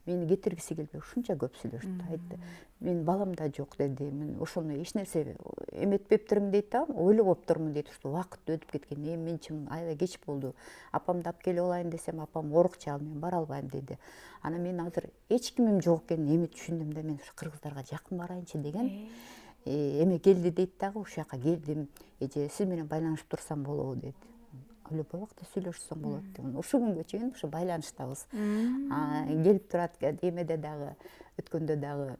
Мени кетиргиси келбей ушунча көп сүйлөштү, айтты. Мен балам да жок деди. Мен ошону эч нерсе эметпептирмин дейт да, ойлоп оптурмун дейт. Ушул убакыт өтүп кеткен. Мен чын аябай кеч болду. Апамды алып келип алайын десем, апам оорукчу, мен бара албайм деди. Анан мен азыр эч кимим жок экенин эми түшүндүм да, мен ушу кыргыздарга жакын барайынчы деген эме келди дейт дагы. Ушул жака келдим. Эже сиз менен байланышып турсам болобу дейт. Любой убакта сүйлөшсөң болот деп. Ушул күнгө чейин ушу байланыштабыз. Келип турат, эмеде дагы өткөндө дагы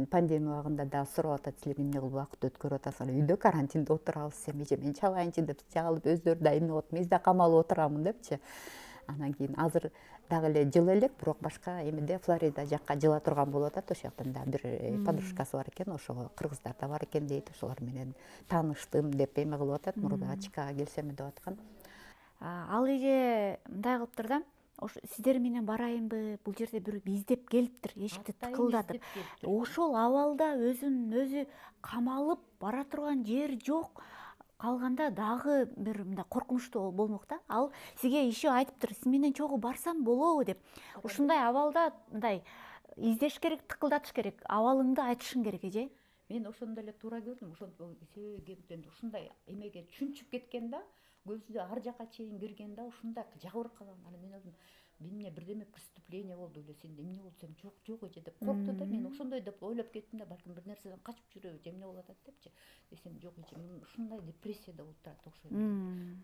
пандемия убагында дагы сурап атат, силер эмне кылып убакыт өткөрүп атасыңар? Үйдө карантинде отурабыз, сен эже мен чалайынчы деп чалып, өздөрү да эмне кылып, мен да камалып отурамын депчи. Анан кийин азыр дагы эле жылы элек, бирок башка эмеде Флорида жакка жыла турган болуп атат. Ошол жактан да бир подружкасы бар экен, ошого кыргыздар да бар экен дейт. Ошолор менен тааныштым деп эме кылып атат. Мурда Ачкага келсем деп аткан. Ал эже мындай кылыптыр да. Сиздер менен барайынбы? Бул жерде бирөө издеп келиптир, эшикти тыкылдатып. Ошол абалда өзүн өзү камалып бара турган жер жок. Калганда дагы бир мындай коркунучтуу болмок да. Ал сизге еще айтыптыр, сиз менен чогуу барсам болобу деп. Ушундай абалда мындай издеш керек, тыкылдатыш керек, абалыңды айтышың керек, эже. Мен ошондо эле туура көрдүм. Ошондо себебен ушундай эмеге түшүнүп кеткен да, көзү ар жака чейин кирген да, ушундай жабыркаган. Анан мен өзүм эмне бирдеме преступление болду эле, сен эмне болду десем, жок эже деп коркту да. Мен ошондой деп ойлоп кеттим да, балким бир нерседен качып жүрөбү же эмне болуп атат депчи. Десем, жок эже, мен ушундай депрессияда болуп турат окшойт.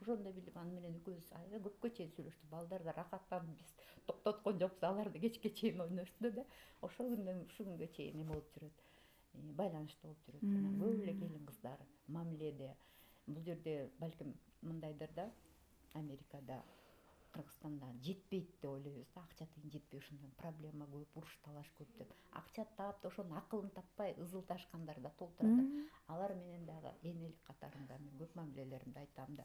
Ошондой билип, аны менен экөөбүз аябай көпкө чейин сүйлөштүк. Балдар да рахаттанып, биз токтоткон жокпуз, алар да кечке чейин ойношту да. Ошол күндөн ушул күнгө чейин эме болуп жүрөт. Байланышта болуп жүрөт. Көп эле келин кыздар мамиледе. Бул жерде балким мындайдыр да, Америкада Кыргызстанда жетпейт деп ойлойбуз да, акча тыйын жетпей ошондон проблема көп, уруш талаш көп деп. Акча таап ошонун акылын таппай ызылдашкандар да толтура да. Алар менен дагы энелик катарында мен көп мамилелеримде айтам да.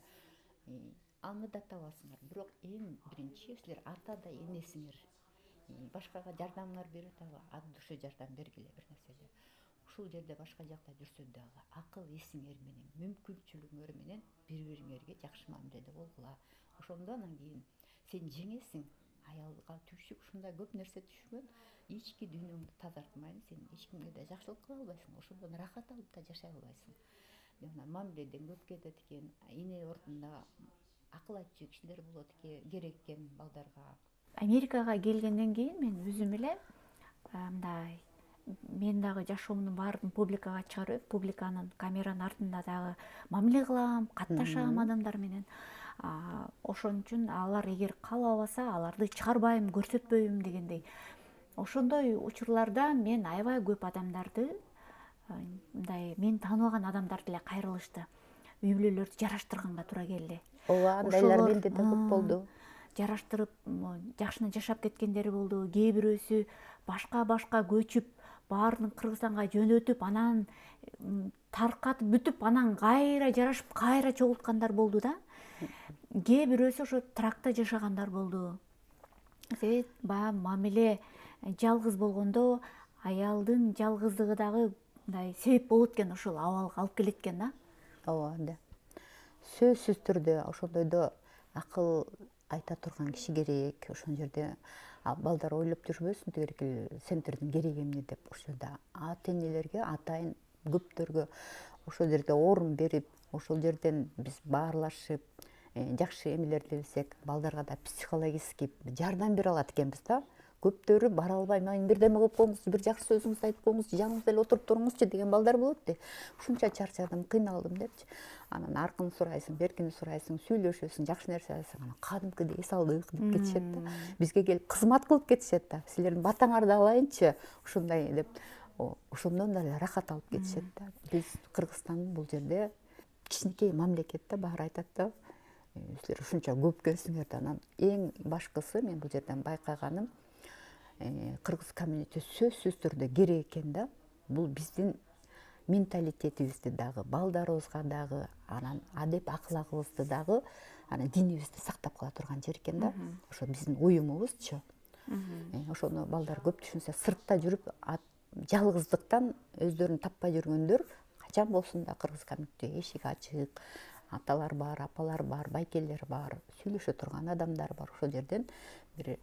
Аны да табасыңар, бирок эң биринчи силер ата да энесиңер. Башкага жардамыңар берип атабы, от души жардам бергиле бир нерседе. Ушул жерде башка жакта жүрсө дагы акыл эсиңер менен, мүмкүнчүлүгүңөр менен бири-бириңерге жакшы мамиледе болгула. Ошондо анан кийин сен жеңесиң. Аялга түшүк ушундай көп нерсе түшкөн. Ички дүйнөңдү тазартмайын, сен эч кимге да жакшылык кыла албайсың. Ошондон рахат алып да жашай албайсың. Мамиледен көп кетет экен. Эне ордунда акыл айтчу кишилер болот керек экен балдарга. Америкага келгенден кийин мен өзүм эле мындай мен дагы жашоомдун баарын публикага чыгарып, публиканын камеранын артында дагы мамиле кылам, катташам адамдар менен. Ошон үчүн алар эгер каалабаса, аларды чыгарбайм, көрсөтпөйм дегендей. Ошондой учурларда мен аябай көп адамдарды, мындай мен тааныбаган адамдар деле кайрылышты. Үй бүлөлөрдү жараштырганга туура келди. Ооба, андайлар менде да көп болду. Жараштырып, жакшына жашап кеткендери болду. Кээ бирөөсү башка көчүп, баарын Кыргызстанга жөнөтүп, анан таркатып бүтүп, анан кайра жарашып, кайра чогулткандар болду да. Кээ бирөөсү ошо тракта жашагандар болду. Себеп баягы мамиле жалгыз болгондо аялдын жалгыздыгы дагы мындай себеп болот экен, ошол абалга алып келет экен да. Ооба, да. Сөзсүз түрдө ошондойдо акыл айта турган киши керек. Ошол жерде балдар ойлоп жүрбөсүн, тигерек эле центрдин кереги эмне деп. Ошол жерде ата энелерге, атайын көптөргө ошол жерде орун берип, ошол жерден биз баарлашып, жакшы эмелерди билсек, балдарга да психологический жардам бере алат экенбиз да. Көптөрү бара албай, мен бирдеме кылып коюңузчу, бир жакшы сөзүңүздү айтып коюңузчу, жаныңызда эле отуруп туруңузчу деген балдар болот да. Ушунча чарчадым, кыйналдым депчи. Анан аркын сурайсың, беркини сурайсың, сүйлөшөсүң, жакшы нерсе айтсаң, анан кадимкидей эс алдык деп кетишет да. Бизге келип кызмат кылып кетишет да. Силердин батаңарды алайынчы, ушундай деп. Ошондон да рахат алып кетишет да. Биз Кыргызстан бул жерде кичинекей мамлекет да, баары айтат да. Силер ушунча көпкөсүңөр да. Анан эң башкысы мен бул жерден байкаганым, кыргыз комьюнити сөзсүз түрдө керек экен да. Бул биздин менталитетибизди дагы, балдарыбызга дагы, анан адеп аклагыбызды дагы, анан динибизди сактап кала турган жер экен да. Ошо биздин уюмубузчу. Ошону балдар көп түшүнсө, сыртта жүрүп жалгыздыктан өздөрүн таппай жүргөндөр качан болсун да кыргыз комьюнити эшиги ачык. Аталар бар, апалар бар, байкелер бар, сүйлөшө турган адамдар бар. Ошол жерден бир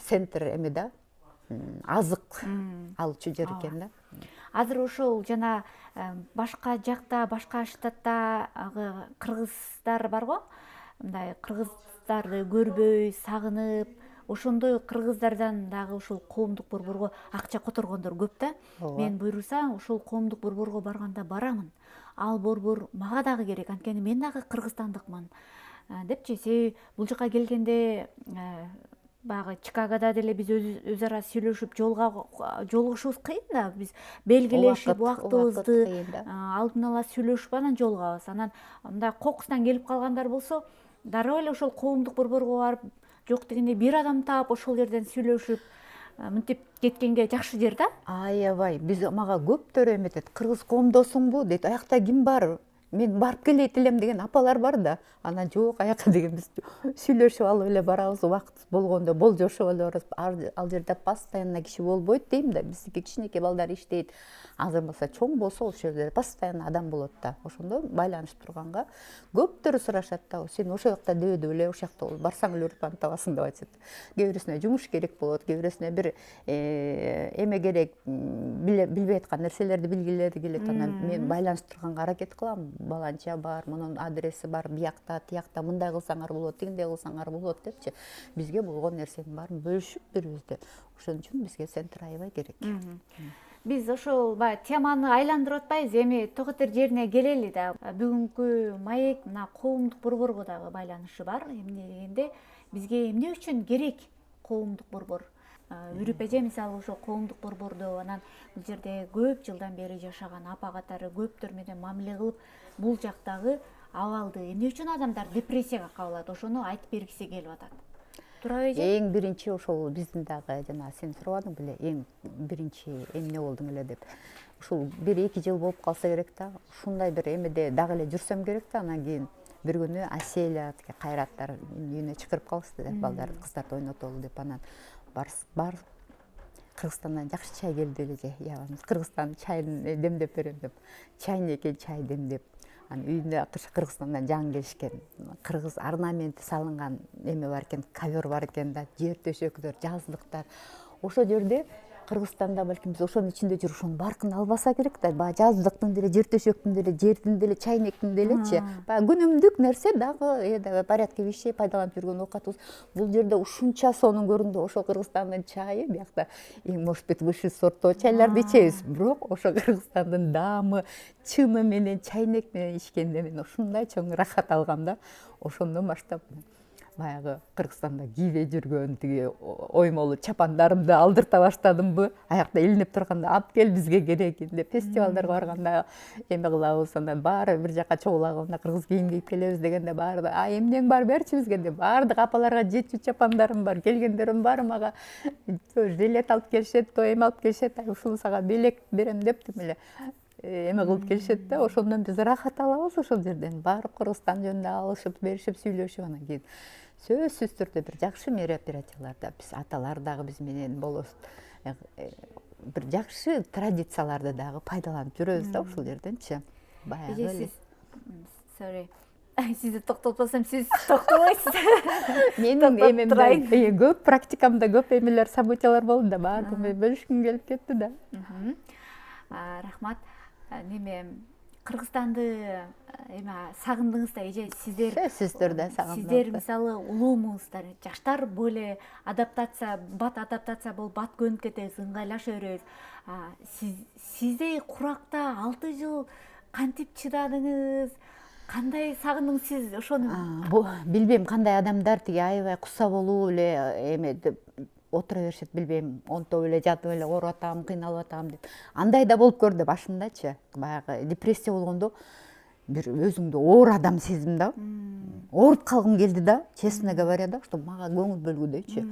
центр эме да, азык алчу жер экен да. Азыр ошол жана башка жакта, башка штатта кыргыздар бар го, мындай кыргыздарды көрбөй, сагынып, ошондой кыргыздардан дагы ушул коомдук борборго акча которгондор көп да. Мен буйруса ушул коомдук борборго барганда барамын. Ал борбор мага дагы керек, анткени мен дагы кыргызстандыкмын депчи. Себеби бул жака келгенде баягы Чикагода деле биз өз ара сүйлөшүп жолугушубуз кыйын да. Биз белгилешип убактыбызды алдын ала сүйлөшүп анан жолугабыз. Анан мындай кокустан келип калгандар болсо, дароо эле ошол коомдук борборго барып, жок дегенде бир адам таап ошол жерден сүйлөшүп мынтип кеткенге жакшы жер да. Аябай, биз мага көптөр эметет, кыргыз коомдосуңбу дейт, аякта ким бар? Мен барып келейт элем деген апалар бар да. Анан жок, аяка деген биз сүйлөшүп алып эле барабыз, убакыт болгондо болжошуп эле барабыз. Ал жерде постоянно киши болбойт дейм да. Биздики кичинекей балдар иштейт. Азыр болсо чоң болсо ошол жерде постоянно адам болот да. Ошондо байланышып турганга көптөрү сурашат да. Сен ошол жакта дебеди беле, ошол жакта барсаң эле аны табасың деп айтышат. Кээ бирөөсүнө жумуш керек болот, кээ бирөөсүнө бир эме керек, билбей аткан нерселерди билгилери келет. Анан мен байланыштып турганга аракет кылам. Баланча бар, мунун адреси бар, биякта, тиякта мындай кылсаңар болот, тигиндей кылсаңар болот депчи. Бизге болгон нерсенин баарын бөлүшүп беребизде. Ошон үчүн бизге центр аябай керек. Биз ошол баягы теманы айландырып атпайбыз, эми токотер жерине келели да. Бүгүнкү маек мына коомдук борборго дагы байланышы бар. Эмне дегенде, бизге эмне үчүн керек коомдук борбор? Үрүп эже мисалы ошо коомдук борбордо, анан бул жерде көп жылдан бери жашаган апа катары көптөр менен мамиле кылып, бул жактагы абалды эмне үчүн адамдар депрессияга кабылат, ошону айтып бергиси келип атат. туура эже? Эң биринчи ошол биздин дагы жана сен сурабадың беле, эң биринчи эмне болдуң эле деп. Ушул 1-2 жыл болуп калса керек да, ушундай бир эмеде дагы эле жүрсөм керек да. Анан кийин бир күнү Аселя, Кайраттар үйүнө чакырып калышты да, балдар кыздарды ойнотолу деп. Анан бар Кыргызстандан жакшы чай келди эле же. Ябабыз Кыргызстан чайын демдеп берем деп. Чайнеке чай демдеп. Анан үйүнө Кыргызстандан жаңы келишкен. Кыргыз орнаменти салынган эме бар экен, ковер бар экен да, жер төшөктөр, жаздыктар. Ошол жерде Кыргызстанда балким биз ошонун ичинде жүрүп ошонун баркын албаса керек да. Баягы жаздыктын деле, жер төшөктүн деле, жердин деле, чайнектин делечи. Баягы күнүмдүк нерсе дагы порядке вещей пайдаланып жүргөн оокатыбыз. Бул жерде ушунча сонун көрүндү. Ошол Кыргызстандын чайы биякта эң, может быть, высший сорттогу чайларды ичебиз. Бирок ошо Кыргызстандын даамы, чыны менен, чайнек менен ичкенде мен ушундай чоң рахат алгам да. Ошондон баштап баягы Кыргызстанда кийбей жүргөн тиги оймолу чапандарымды алдырта баштадымбы. Аякта илинип турганда алып кел бизге керек деп, фестивалдарга барганда эме кылабыз. Анан баары бир жака чогулаганда кыргыз кийим кийип келебиз дегенде баары эмнең бар берчи бизге деп. Баардык апаларга жетчү чапандарым бар, келгендерим баары мага то жилет алып келишет, то эме алып келишет. Ушуну сага белек берем дептим эле. Эме кылып келишет да. Ошондон биз рахат алабыз ошол жерден. Барып Кыргызстан жөнүндө алышып, беришип, сүйлөшүп, анан кийин сөзсүз түрдө бир жакшы мероприятияларда биз аталар дагы биз менен болобуз. Бир жакшы традицияларды дагы пайдаланып жүрөбүз да ушул жерденчи. Баягы эле. Sorry. Сизди токтотпосом, сиз токтобойсуз. Менин эмемде көп практикамда көп эмелер, событиялар болду да, баардыгын бөлүшкүм келип кетти да. Рахмат. Неме Кыргызстанды эме сагындыңыз да эже сиздер? Сөзсүз түрдө сагындым. Сиздер мисалы улуумуңуздар, жаштар боле бат адаптация болуп бат көнүп кетебиз, ыңгайлаша беребиз. Сиздей куракта 6 жыл кантип чыдадыңыз? Кандай сагындыңыз сиз ошону? Билбейм кандай адамдар тиги аябай куса болуп эле эме деп отура беришет, билбейм, онтоп эле жатып эле ооруп атам, кыйналып атам деп. Андай да болуп көрдү башымдачы. Баягы депрессия болгондо бир өзүңдү оор адам сездим да. Ооруп калгым келди да, честно говоря да, что мага көңүл бөлгүдөйчү.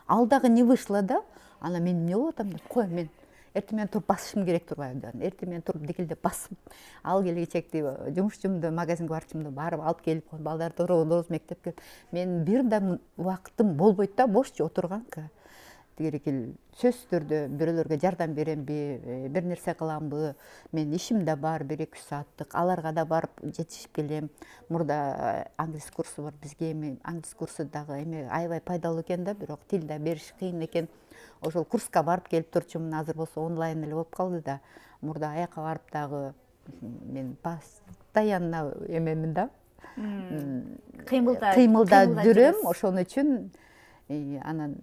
Ал дагы не вышло да. Анан мен эмне болуп атам деп, кой мен эртең менен туруп басышым керек турбайбы? Эртең менен туруп дикилдеп басып, ал келечекти жумушчумду, магазинге барчумду барып алып келип, балдарды дооз мектепке. Мен бир да убакытым болбойт да, бошчу отурганга. Тигерекил сөзсүз түрдө бирөөлөргө жардам беремби, бир нерсе кыламбы, мен ишим да бар 1-2 сааттык, аларга да барып жетишип келем. Мурда англис курсу бар, бизге эми англис курсу дагы эме аябай пайдалуу экен да, бирок тил да бериш кыйын экен. Ошол курска барып келип турчумун, азыр болсо онлайн эле болуп калды да. Мурда аяка барып дагы мен постоянно эмемин да. Кыймылда жүрөм, ошон үчүн анан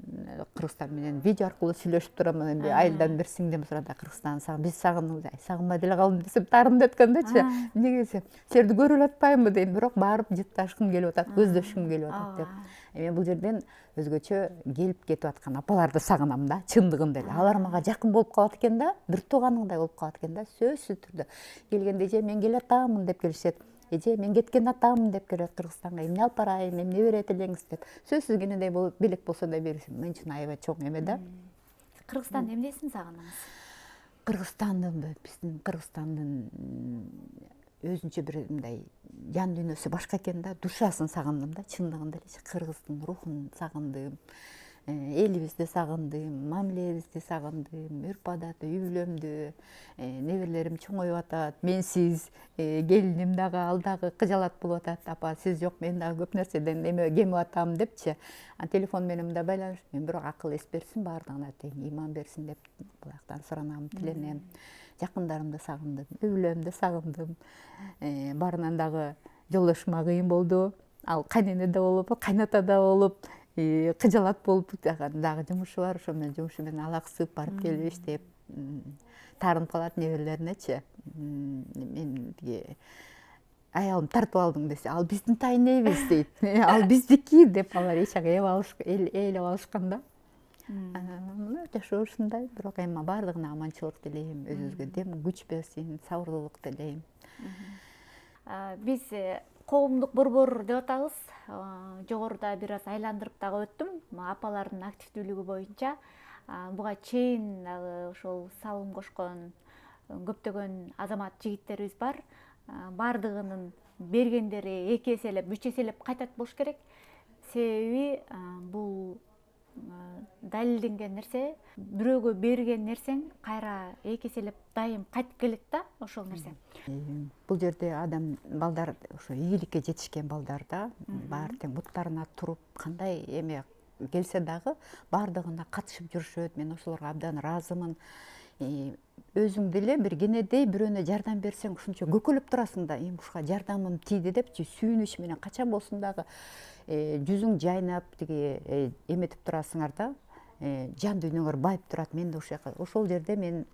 Кыргызстан менен видео аркылуу сүйлөшүп турам. Эми айылдан бир сиңдим сурады, Кыргызстанды биз сагындык, сагынбай деле калдым десем, таарымды өткөндөчү. Эмне десем, силерди көрүп эле атпаймынбы дейм, бирок барып жытташкым келип атат, көздөшкүм келип атат деп. Мен бул жерден өзгөчө келип кетип аткан апаларды сагынам да, чындыгында эле. Алар мага жакын болуп калат экен да, бир тууганыңдай болуп калат экен да, сөзсүз түрдө. Келгенде эже мен келе атамын деп келишет. Эже мен кеткен атамын деп келет Кыргызстанга, эмне алып барайын, эмне берет элеңиз деп. Сөзсүз кенедей болуп белек болсо да беришим. Мен үчүн аябай чоң эме да. Кыргызстандын эмнесин сагындыңыз? Биздин Кыргызстандын өзүнчө бир мындай жан дүйнөсү башка экен да, душасын сагындым да, чындыгында эле кыргыздын рухун сагындым. Элибизди сагындым, мамилебизди сагындым, үрп-адаты, үй бүлөмдү, неберелерим чоңоюп атат, менсиз, келиним дагы ал дагы кыжалат болуп атат. Апа, сиз жок, мен дагы көп нерседен кемип атам депчи. Телефон менен да байланыш, мен бирок акыл эс берсин, баардыгына тең ыйман берсин деп Буяктан суранам, тиленем. Жакындарымды сагындым, үй бүлөмдү сагындым. Барынан дагы жолдошума кыйын болду. Ал кайнене да болуп, кайната да болуп, кыжалат болуп, дагы жумушу бар, ошо менен жумушу менен алаксып барып келип иштеп таарынып калат неберелерине. Мен аялым тартып алдың десе, ал биздин тайнебиз дейт, ал биздики деп алар эч жака ээлеп алышкан да. Жашоо ушундай, бирок эми баардыгына аманчылык тилейм, өзүбүзгө дем күч берсин, сабырдуулук тилейм. Биз коомдук борбор деп атабыз. Жогоруда бир аз айландырып дагы өттүм апалардын активдүүлүгү боюнча. Буга чейин дагы ошол салым кошкон көптөгөн азамат жигиттерибиз бар. Бардыгынын бергендери 2 эселеп, 3 эселеп кайтат болуш керек. Себеби бул далилденген нерсе. Бирөөгө берген нерсең кайра 2 эселеп дайым кайтып келет да, ошол нерсе. Бул жерде адам балдар ошо ийгиликке жетишкен балдар да баары тең буттарына туруп кандай эме келсе дагы баардыгына катышып жүрүшөт. Мен ошолорго абдан ыраазымын. Өзүң деле бир кенедей бирөөнө жардам берсең ушунчо көкөлөп турасың да, ушуга жардамым тийди депчи сүйүнүч менен качан болсун дагы жүзүң жайнап тиги эметип турасыңар да, жан дүйнөңөр байып турат. Мен да ошол жерде мен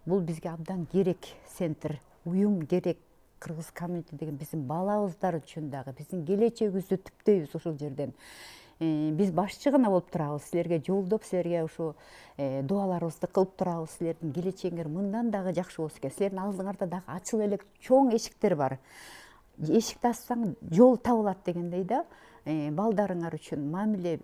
бул бизге абдан керек центр, уюм керек. Кыргыз комьюнити деген биздин балабыздар үчүн дагы биздин келечегибизди түптөйбүз ошол жерден. Биз башчы гана болуп турабыз, силерге жолдоп, силерге ушу дуаларыбызды кылып турабыз. Силердин келечегиңер мындан дагы жакшы болсун экен. Силердин алдыңарда дагы ачык элек чоң эшиктер бар. Эшикти ачсаң жол табылат дегендей да. Балдарыңар үчүн мамиле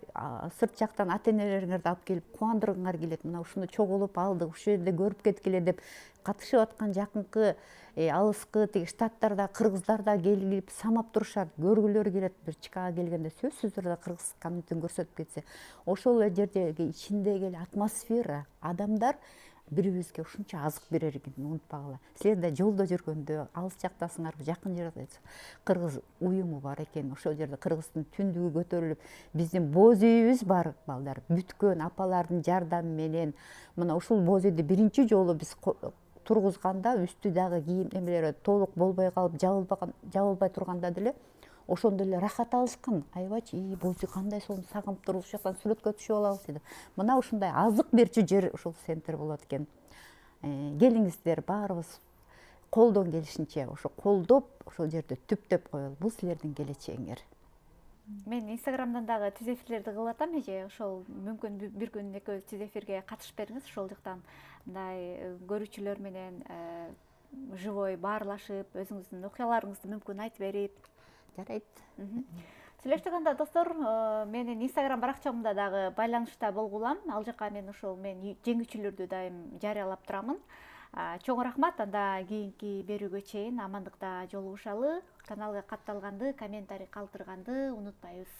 сырт жактан ата энелериңерди алып келип кубандыргыңар келет. Мына ушуну чогулуп алдык, ушул жерде көрүп кеткиле деп катышып аткан жакынкы алыскы тиги штаттарда кыргыздар да келип самап турушат, көргүлөрү келет. Бир Чикаго келгенде сөзсүз түрдө кыргыз комьюнитин көрсөтүп кетсе, ошол жердеги ичиндеги атмосфера, адамдар бири-бирибизге ушунча азык берер экенин унутпагыла. Силер да жолдо жүргөндө алыс жактасыңарбы, жакын жерде кыргыз уюму бар экен. Ошол жерде кыргыздын түндүгү көтөрүлүп, биздин боз үйүбүз бар балдар. Бүткөн апалардын жардамы менен мына ушул боз үйдү биринчи жолу биз тургузганда үстү дагы кийим эмелери толук болбой калып, жабылбай турганда деле ошондо эле рахат алышкан. Аябайчы, боз үй кандай сонун сагынып туруп, ушул жактан сүрөткө түшүп алабыз дейт. Мына ушундай азык берчү жер ушул центр болот экен. Келиңиздер, баарыбыз колдон келишинче ошо колдоп, ошол жерди түптөп коелу. Бул силердин келечегиңер. Мен инстаграмдан дагы түз эфирлерди кылып атам эже. Ошол мүмкүн бир күн экөөбүз түз эфирге катышып бериңиз. Ошол жактан мындай көрүүчүлөр менен живой баарлашып, өзүңүздүн окуяларыңызды мүмкүн айтып берип. Жарайт. Сүйлөштүк достор, менин инстаграм баракчамда дагы байланышта болгулам. Ал жака мен ошол жеңүүчүлөрдү дайым жарыялап турамын. Чоң рахмат. Анда кийинки берүүгө чейин амандыкта жолугушалы. Каналга катталганды, комментарий калтырганды унутпайбыз.